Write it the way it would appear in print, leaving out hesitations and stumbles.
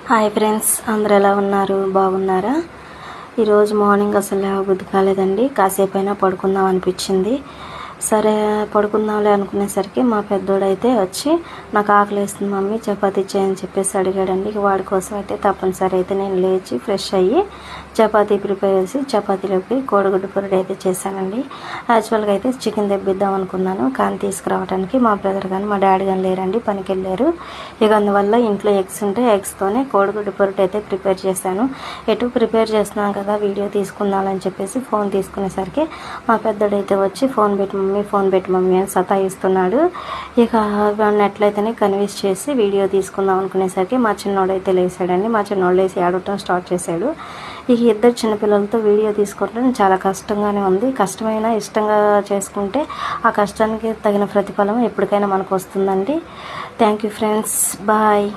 Hi friends, అందరు ఎలా ఉన్నారు? బాగున్నారా? ఈరోజు మార్నింగ్ అసలు లేవబుద్ధి కాలేదండి. కాసేపైనా పడుకుందాం అనిపించింది. సరే పడుకుందాంలే అనుకునేసరికి మా పెద్దోడైతే వచ్చి నాకు ఆకలి వేస్తుంది మమ్మీ, చపాతీ చేయని చెప్పేసి అడిగాడండి. వాడి కోసం అయితే తప్పనిసరి అయితే నేను లేచి ఫ్రెష్ అయ్యి చపాతీ ప్రిపేర్ చేసి చపాతీలోకి కోడిగుడ్డు పొరడు అయితే చేశానండి. యాక్చువల్గా అయితే చికెన్ తెప్పిద్దాం అనుకున్నాను, కానీ తీసుకురావడానికి మా బ్రదర్ కానీ మా డాడీ కానీ లేరండి, పనికి వెళ్ళారు. ఇక అందువల్ల ఇంట్లో ఎగ్స్ ఉంటే ఎగ్స్తోనే కోడిగుడ్డు పొరడు అయితే ప్రిపేర్ చేశాను. ఎటు ప్రిపేర్ చేస్తున్నాను కదా వీడియో తీసుకుందామని చెప్పేసి ఫోన్ తీసుకునేసరికి మా పెద్దోడైతే వచ్చి ఫోన్ పెట్టి మమ్మీ అని సతాయిస్తున్నాడు. ఇక వాడిని ఎట్లయితేనే కన్విన్స్ చేసి వీడియో తీసుకుందాం అనుకునేసరికి మా చిన్నోడైతే లేసాడండి. మా చిన్నోడు లేసి ఆడటం స్టార్ట్ చేశాడు. ఇక ఇద్దరు చిన్నపిల్లలతో వీడియో తీసుకోవడం చాలా కష్టంగానే ఉంది. కష్టమైనా ఇష్టంగా చేసుకుంటే ఆ కష్టానికి తగిన ప్రతిఫలం ఎప్పటికైనా మనకు వస్తుందండి. Thank you friends, bye.